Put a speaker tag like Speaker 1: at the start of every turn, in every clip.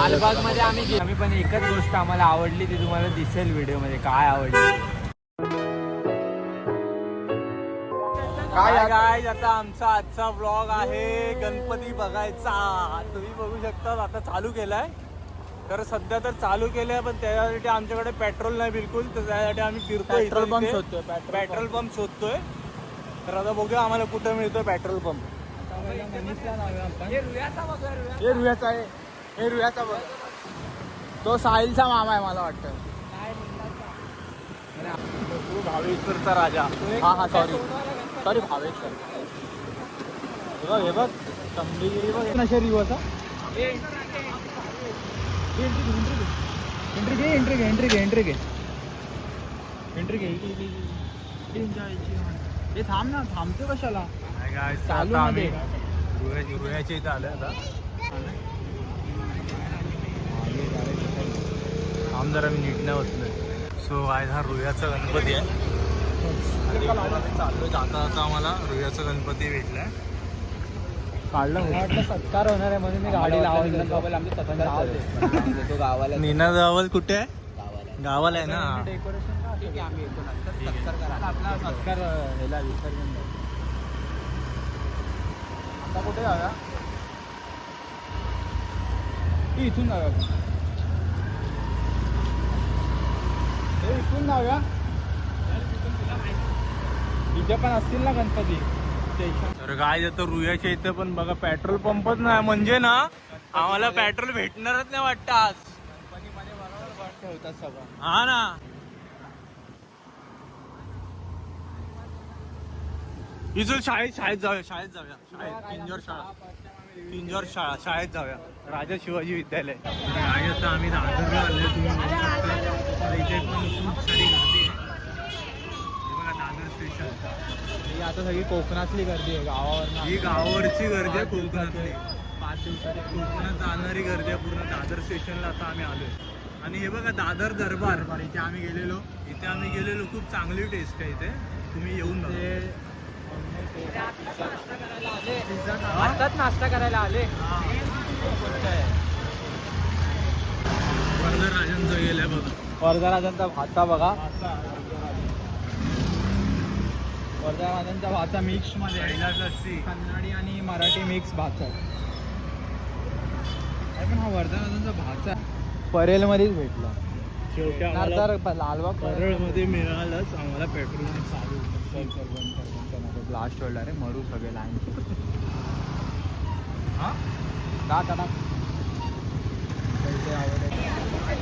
Speaker 1: लालबाग मध्ये आम्ही पण एकच गोष्ट आम्हाला आवडली ती तुम्हाला दिसेल व्हिडिओ मध्ये काय आवडली. काय काय आता आमचा आजचा ब्लॉग आहे गणपती बघायचा. तुम्ही बघू शकता आता चालू केलाय. तर सध्या तर चालू केलंय पण त्याच्यासाठी आमच्याकडे पेट्रोल नाही बिलकुल. तर त्यासाठी आम्ही फिरतोय पेट्रोल पंप शोधतोय. तर आता बघूया आम्हाला कुठं मिळतोय पेट्रोल पंप. हे रुयाचा बघ. तो साहिलचा मामा आहे मला वाटतं. तू भावेश्वरचा राजा. हा सॉरी भावेश्वर. हे बघ तंबीगिरी बघ नशे रिवर्स. एंट्री घे. हे थांब ना, थांबतो कशाला. चालू आम्ही रुयाच्या इथं आलं आता. थांब जरा मी नीट नाही बसलोय. सो आज हा रुयाचा गणपती आहे. चालू जाता जाता आम्हाला रुयाचा गणपती भेटलाय. काढलं वाटलं सत्कार होणार आहे म्हणून मी गाडी लावली. गावाला नीना जावल कुठे आहे? गावाला आहे ना. डेकोरेशन ठीक आहे आम्ही येतो नंतर सत्कार करा. आपला सत्कार ह्याला विसर्जन. आता कुठे जाऊया? इथून जाऊया. इथून जाऊया. इथे पण असतील ना गणपती. तर काय जातं रुयाच्या इथं पण बघा पेट्रोल पंपच नाही. म्हणजे ना आम्हाला पेट्रोल भेटणारच नाही वाटतं आज. गणपतीमध्ये बरोबर बस ठेवतात सगळं. हा ना. इथून शाळेत जाऊया. पिंजोर शाळा शाळेत जाऊया. राजा शिवाजी विद्यालय. काय आता आम्ही दादरला आलोय. तुम्ही बघू शकता इथे पण खूप सारी गर्दी आहे. बघा दादर स्टेशन. ही आता सगळी कोकणातली गर्दी आहे. गावावर ही गावावरची गर्दी आहे. कोकणातली 5 दिवसाची कोकणात जाणारी गर्दी आहे पूर्ण. दादर स्टेशनला आता आम्ही आलोय. आणि हे बघा दादर दरबार इथे आम्ही गेलेलो. खूप चांगली टेस्ट आहे इथे. तुम्ही येऊन आताच नाश्ता करायला आले. वरदराजांचा गेलाय बघा. वरदराजांचा भाचा बघा. वरदराजांचा भाचा मिक्स मध्ये कन्नडी आणि मराठी मिक्स भाचा आहे. पण हा वरदराजांचा भाचा परेल मध्येच भेटला. शेवटी लालबाग परळ मध्ये मिळालंच आम्हाला पेट्रोल चालू. लास्ट वेळला रे मरू सगळे लाईन.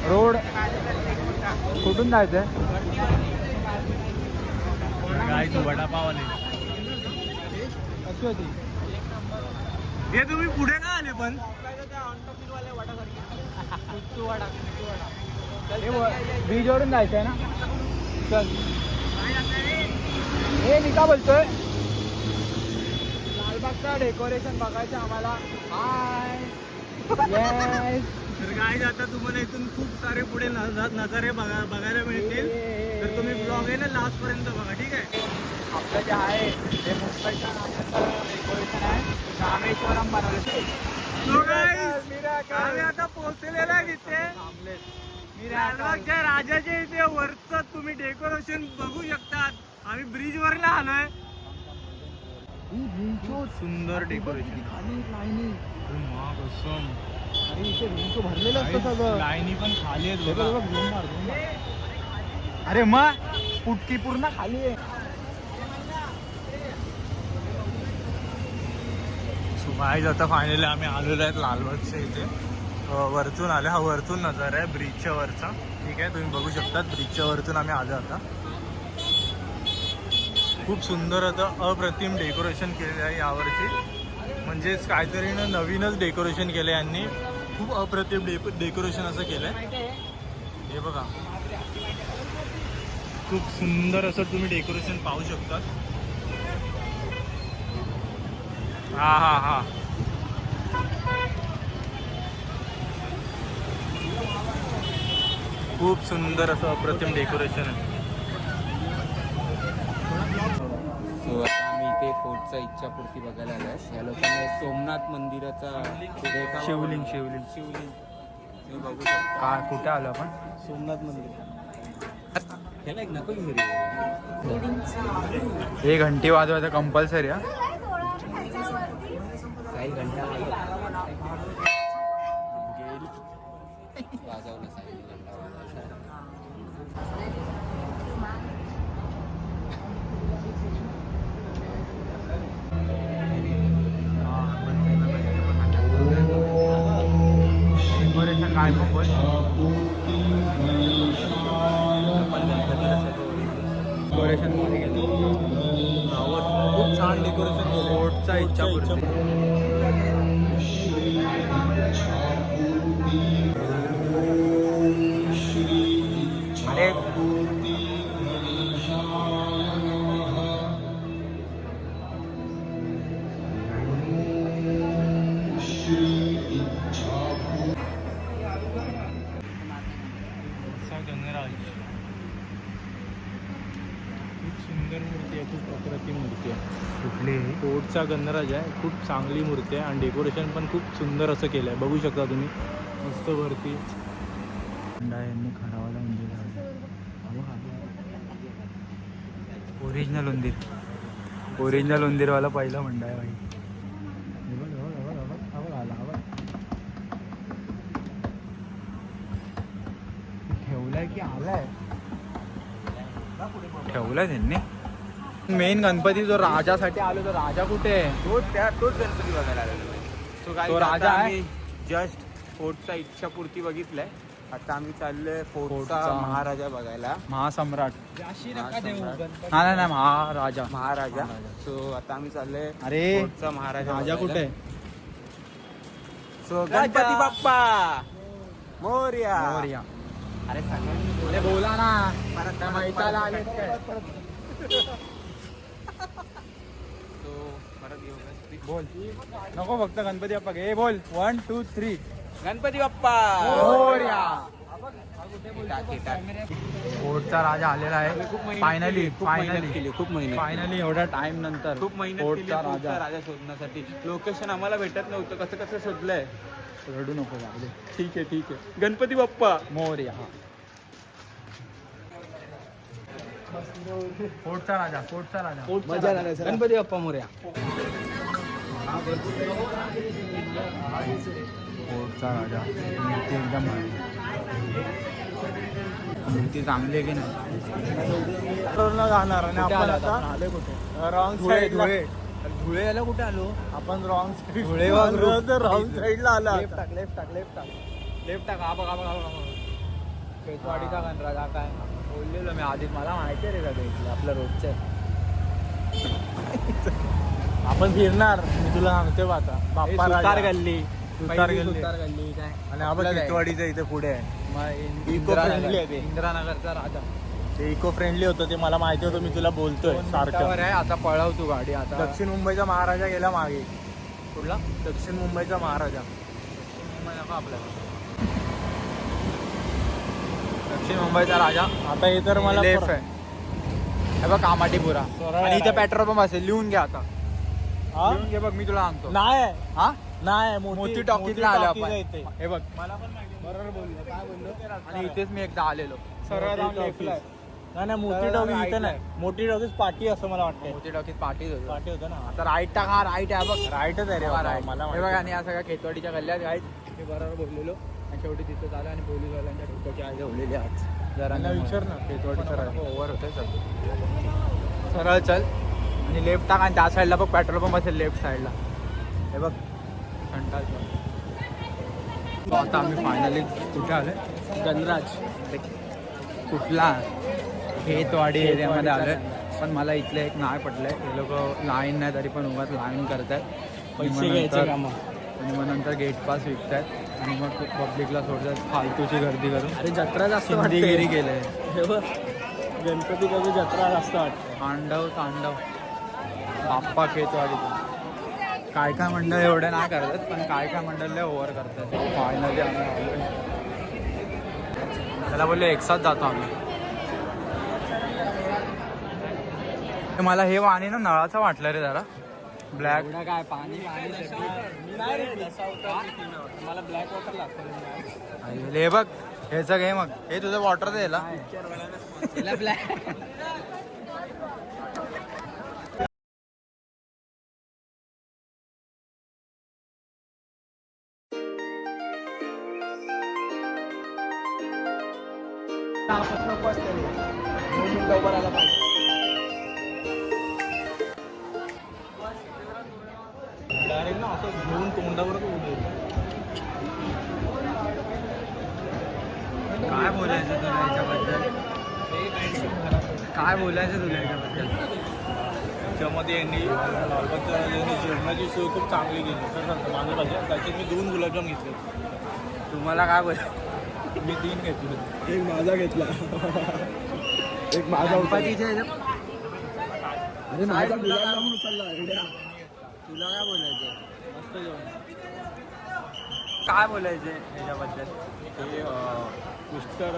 Speaker 1: रोड कुठून जायचंय? काय तू वडापाव आले कशी होती? हे तुम्ही पुढे का आले पण? ब्रिज वरून जायचंय ना. चल हे मी का बोलतोय लालबागचा डेकोरेशन बघायचं आम्हाला. हाय तर काय आता तुम्हाला इथून खूप सारे पुढे नजारे बघायला मिळतील. तर तुम्ही ब्लॉग आहे ना लास्ट पर्यंत बघा. ठीक आहे. आपलं जे आहे ते मुंबईच्या डेकोरेशन आहे. रामेश्वरम बनवले. आम्ही आता पोहोचलेला आहे तिथे. लालबागच्या राजाच्या इथे वरचं तुम्ही डेकोरेशन बघू शकतात. आम्ही ब्रिज वरला आलोय. सुंदर डेकोरेशन. भरलेलं असतं सगळं. लाईनी पण खाली आहेत. अरे मग पुटकी पूर्ण खाली आहे. सुमाईज आता फायनली आम्ही आलेलो आहेत लालबागच्या इथे. वरतून आले. हा वरतून नजारा आहे ब्रिजच्या वरचा. ठीक आहे तुम्ही बघू शकता ब्रिजच्या वरतून आम्ही आलो आता. खूप सुंदर आता अप्रतिम डेकोरेशन केलेलं आहे यावरती. म्हणजेच काहीतरी नवीनच डेकोरेशन केलं आहे यांनी. खूप अप्रतिम डेकोरेशन असं केलं आहे. हे बघा खूप सुंदर असं तुम्ही डेकोरेशन पाहू शकता. हा खूप सुंदर असं अप्रतिम डेकोरेशन आहे.
Speaker 2: सो आता आम्ही इथे फोर्टचा इच्छापूर्ती बघायला आलोय. या लोकांनी सोमनाथ मंदिराचा शिवलिंग तुम्ही बघू शकता.
Speaker 1: काय कुठे आलो आपण?
Speaker 3: सोमनाथ मंदिर.
Speaker 2: ह्याला एक नको घेऊ रे.
Speaker 1: हे घंटी वाजवायचं कंपल्सरी हा.
Speaker 2: साई घंटा वाजवलं साई घंटा
Speaker 1: डेकोरेशन काय पण बोल. डेकोरेशन मध्ये गेलो.
Speaker 3: खूप छान डेकोरेशन
Speaker 1: फोर्टचा इच्छापूर्ती. अरे गणराज खूप सुंदर मूर्ती आहे. खूप अप्रतिम मूर्ती आहे. कुठली? फोर्टचा गणराज आहे. खूप चांगली मूर्ती आहे आणि डेकोरेशन पण खूप सुंदर असं केलं आहे. बघू शकता तुम्ही मस्त वरती यांनी खरावाला उंदीर ओरिजिनल उंदीर. ओरिजिनल उंदीरवाला पहिला मंडा आहे भाई. ठेवलाय की आलाय? ठेवलाय त्यांनी. मेन गणपती जो राजासाठी आलो तो राजा कुठे आहे?
Speaker 2: तोच गणपती बघायला आलेलो.
Speaker 1: तो राजा आहे?
Speaker 2: जस्ट फोर्टचा इच्छापूर्ती बघितलंय. आता आम्ही चाललोय फोर्टचा
Speaker 1: फोर्टचा
Speaker 2: महाराजा बघायला.
Speaker 1: महासम्राट.
Speaker 2: महासम्राट.
Speaker 1: नाही महाराजा.
Speaker 2: महाराजा. सो आता आम्ही चाललोय
Speaker 1: अरे
Speaker 2: फोर्टचा महाराजा
Speaker 1: राजा
Speaker 2: बघायला.
Speaker 1: कुठे?
Speaker 2: सो गणपती बाप्पा मोरया.
Speaker 1: मोरया.
Speaker 2: अरे सांगा.
Speaker 1: अरे बोला ना. त्या माहिताला आले काय?
Speaker 2: सो परत येऊ का?
Speaker 1: बोल. नको फक्त गणपती बाप्पा घे. बोल 1 2 3.
Speaker 2: गणपती बाप्पा
Speaker 1: मोरया.
Speaker 2: टाक.
Speaker 1: फोर्टचा राजा आलेला आहे. फायनली
Speaker 2: खूप मेहनत केली.
Speaker 1: फायनली एवढ्या टाइम नंतर
Speaker 2: खूप मेहनत केली
Speaker 1: फोर्टचा
Speaker 2: फोर्टचा
Speaker 1: राजा.
Speaker 2: राजा शोधण्यासाठी. लोकेशन आम्हाला भेटत नव्हतं. कसं शोधलंय.
Speaker 1: रडू नको लागले.
Speaker 2: ठीक आहे गणपती बाप्पा
Speaker 1: मोरया. फोर्टचा राजा.
Speaker 3: मजा झाली सर. गणपती बाप्पा मोरया.
Speaker 1: फोर्टचा राजा. मूर्ती एकदम भारी. मूर्ती चांगली आहे की नाही?
Speaker 3: जाणार आणि आपण आता रॉंग साईडला.
Speaker 1: धुळे याला कुठे आलो?
Speaker 3: आपण रॉंग साईड
Speaker 1: धुळे
Speaker 3: रॉंग साईडला आला.
Speaker 1: लेफ्ट टाक. हा बघा. केतवाडीचा गणराज हा काय बोललेलो मी आधीच. मला माहिती आहे रे का आपलं रोजचं.
Speaker 3: आपण फिरणार. मी तुला सांगते आता बाप्पा
Speaker 1: सुतार
Speaker 3: राजा.
Speaker 1: गल्ली.
Speaker 3: सुतार गल्ली.
Speaker 1: काय
Speaker 3: आणि आपण केतवाडीचं इथे पुढे आहे. Eco friendly आहे ते.
Speaker 1: इंदिरानगरचा राजा.
Speaker 3: ते इको फ्रेंडली होतं ते मला माहिती होतं. मी तुला बोलतोय सारखं.
Speaker 1: आहे. आता पळव तू गाडी आता.
Speaker 3: दक्षिण मुंबईचा महाराजा गेला मागे.
Speaker 1: कुठला?
Speaker 3: दक्षिण मुंबईचा महाराजा.
Speaker 1: आपल्याला दक्षिण मुंबईचा राजा.
Speaker 3: आता हे तर मला
Speaker 1: लेफ्ट आहे. हे बघ कामाटीपुरा.
Speaker 3: सरळ
Speaker 1: आणि इथे
Speaker 3: आहे.
Speaker 1: पेट्रोल पंप असेल. लिहून घ्या आता.
Speaker 3: हा?
Speaker 1: लिहून घे बघ मी तुला सांगतो.
Speaker 3: नाही
Speaker 1: हा
Speaker 3: नाही
Speaker 1: मोठी टॉकीजला आलो आपण.
Speaker 3: इथे.
Speaker 1: हे बघ
Speaker 3: मला पण माहिती. बरोबर बोललो. काय बोललो?
Speaker 1: आणि इथेच मी एकदा आलेलो.
Speaker 3: सरळ जाऊन लेफ्टला आहे. नाही मोठी डॉगी इथे नाही. मोठी डॉगीच पाठी असं मला वाटतंय.
Speaker 1: मोठी टॉकीज पाठीच होतो.
Speaker 3: पाठी होतं ना.
Speaker 1: आता राईट टाक. हा राईट आहे बघ.
Speaker 3: राईटच आहे रे
Speaker 1: हा,
Speaker 3: बाबा,
Speaker 1: right.
Speaker 3: मला
Speaker 1: हे बघ.
Speaker 3: माहिती.
Speaker 1: आणि या सगळ्या खेतवाडीच्या गल्ल्यात आहेत. मी बरोबर बोललेलो आणि शेवटी तिथं झालं आणि पोलीसवाल्यांच्या डोक्याची आई ठेवलेली आज जरा
Speaker 3: त्यांना विचार ना केतवाडीचं राईट.
Speaker 1: ओव्हर होते सरळ चल आणि लेफ्ट टाक. आणि त्या साईडला बघ पेट्रोल पंप असेल लेफ्ट साईडला. हे बघ घंटा. आता आम्ही फायनली कुठे आलोय?
Speaker 3: गणराज.
Speaker 1: कुठला? खेतवाडी एरियामध्ये आलोय. पण मला इथलं एक नाही पटलंय. हे लोक लाईन नाही तरी पण उगाच लाईन करतात.
Speaker 3: पैसे घ्यायचे कामं.
Speaker 1: आणि मग नंतर गेट पास विकतात आणि मग पब्लिकला सोडतात फालतूची गर्दी करून.
Speaker 3: अरे जत्रा जास्त
Speaker 1: हिंदीगिरी केलंय.
Speaker 3: हे बघ गणपती कधी जत्रा जास्त वाटते.
Speaker 1: तांडव बाप्पा खेतवाडीचा. काय मंडळ एवढं नाही करतात पण काय मंडळ लय ओव्हर करतात. फायनली आम्ही त्याला बोलले एक साथ जातो आम्ही. मला हे वाणी ना नळाचं वाटलं रे जरा. ब्लॅक
Speaker 3: काय पाणी मला ब्लॅक वॉटर लागतं.
Speaker 1: हे बघ ह्याचं घे मग. हे तुझं वॉटर द्यायला
Speaker 3: ब्लॅक.
Speaker 1: डायरेक्ट ना असं घेऊन तोंडावर काय बोलायचं तुला याच्याबद्दल? काय बोलायचं तुला याच्याबद्दल?
Speaker 3: त्याच्यामध्ये यांनी लालबागच्या राजाने जेवणाची सोय खूप चांगली केली. सर सांगतो माझं पाहिजे त्याच्यात मी 2 गुलाबजाम घेतले.
Speaker 1: तुम्हाला काय बोल?
Speaker 3: मी 3 घेतले. एक माझा घेतला. एक माझा
Speaker 1: गणपतीच्या
Speaker 3: अरे माझा गुलाबजाम उचलला.
Speaker 1: तुला काय बोलायचं?
Speaker 3: मस्त जेवण.
Speaker 1: काय बोलायचं याच्याबद्दल?
Speaker 2: हे मिस्टर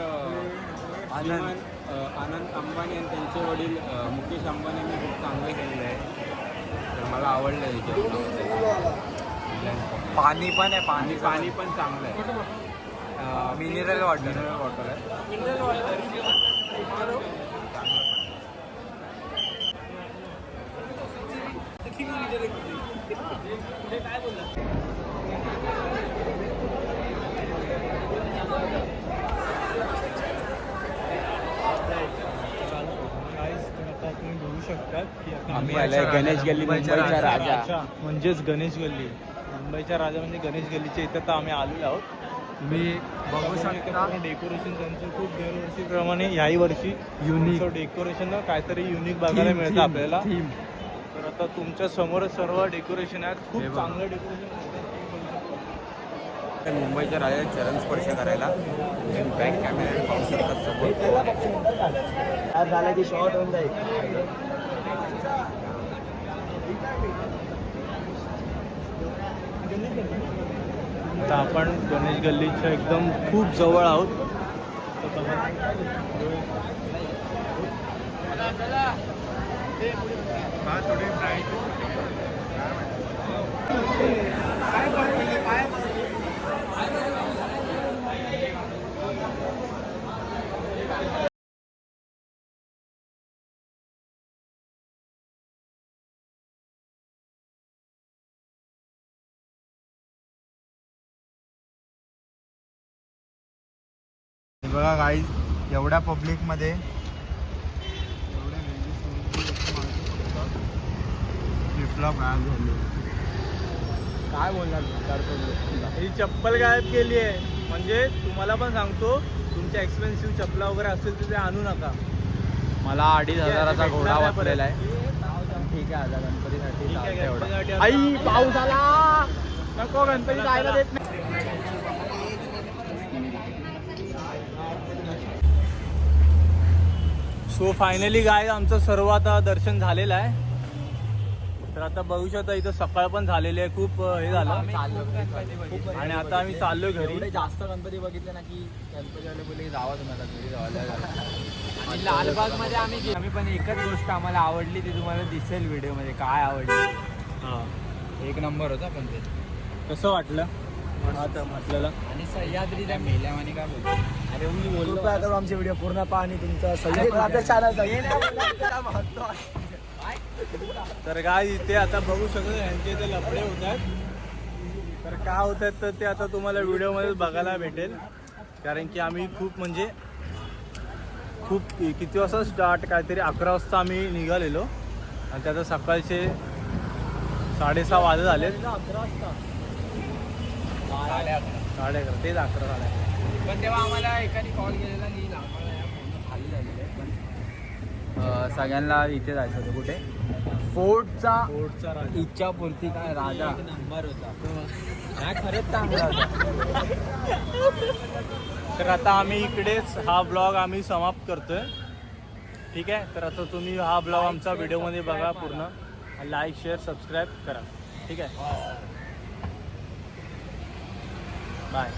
Speaker 2: आनंद अंबानी आणि त्यांचे वडील मुकेश अंबानींनी खूप चांगलं केलेलं आहे. तर मला आवडलं याच्यामध्ये.
Speaker 1: पाणी पण आहे.
Speaker 2: आणि पाणी पण चांगलं आहे.
Speaker 1: Mineral water.
Speaker 2: मिनरल वॉटर आहे.
Speaker 3: तुम्ही बघू शकता की आता
Speaker 2: आम्ही आलोय गणेश गल्ली, मुंबईचा राजा.
Speaker 3: म्हणजेच गणेश गल्ली. मुंबईचा राजा म्हणजे गणेश गल्लीच्या इथं तर आम्ही आलेलो आहोत.
Speaker 1: मी बघू शकता
Speaker 3: डेकोरेशन त्यांचं खूप दरवर्षीप्रमाणे याही वर्षी युनिक डेकोरेशन काहीतरी युनिक बघायला मिळतं आपल्याला. तर आता तुमच्या समोर सर्व डेकोरेशन आहेत. खूप चांगलं डेकोरेशन.
Speaker 2: मुंबईच्या राजाला चरण स्पर्श करायला बॅक कॅमेरा पाहू शकतात सपोर्ट
Speaker 3: झाला की शॉर्ट होऊन जाईल. आता आपण गणेश गल्लीच्या एकदम खूप जवळ आहोत.
Speaker 1: बघा गाईज एवढ्या पब्लिक मध्ये
Speaker 3: काय बोलणार ही चप्पल गायब केली आहे. म्हणजे तुम्हाला पण सांगतो तुमच्या एक्सपेन्सिव्ह चप्पला वगैरे असेल तर ते आणू नका.
Speaker 1: मला 2,500चा घोडा वापरलेला आहे.
Speaker 3: ठीक आहे आता गणपतीसाठी
Speaker 1: आई
Speaker 3: पाऊस आला नको गणपती जायला देत नाही. सो फायनली गाय आमचं सर्व आता दर्शन झालेलं आहे. तर आता बघू शकता इथं सकाळ पण झालेली आहे. खूप हे झालं आणि आता आम्ही चाललोय घरी.
Speaker 1: जास्त गणपती बघितले ना की गणपतीवाले बोलले जावा तुम्हाला घरी जावा.
Speaker 2: आणि लालबाग मध्ये आम्ही पण एकच गोष्ट आम्हाला आवडली ती तुम्हाला दिसेल व्हिडिओ मध्ये. काय आवडली? एक नंबर होता. पण ते
Speaker 3: कसं वाटलं आपल्याला?
Speaker 2: आणि सह्याद्रीला मेल्यावानी काय बोलतो?
Speaker 3: अरे मी बोललो आता आमचे व्हिडिओ पूर्ण पहा आणि तुमचा सह्याद्री. तर काय इथे आता बघू शकतो यांचे इथे लफडे होत आहेत. तर काय होत आहेत तर ते आता तुम्हाला व्हिडिओमध्ये बघायला भेटेल. कारण की आम्ही खूप म्हणजे खूप किती वाजता स्टार्ट काहीतरी 11 वाजता आम्ही निघालेलो आणि त्याचा सकाळचे 6:30 वाजत झाले. 11 वाजता 11:30 तेच 11 11:30.
Speaker 2: पण तेव्हा आम्हाला एकाने कॉल केलेला की आम्हाला या पूर्ण खाली झालेलं आहे. पण सगळ्यांना इथे जायचं होतं. कुठे? फोर्टचा
Speaker 3: राजा.
Speaker 2: इच्छापूर्ती काय राजा
Speaker 3: नंबर होता.
Speaker 2: खरंच चांगला होता.
Speaker 3: तर आता आम्ही इकडेच हा ब्लॉग आम्ही समाप्त करतोय. ठीक आहे. तर आता तुम्ही हा ब्लॉग आमचा व्हिडिओमध्ये बघा पूर्ण. लाईक शेअर सबस्क्राईब करा. ठीक आहे. बाय.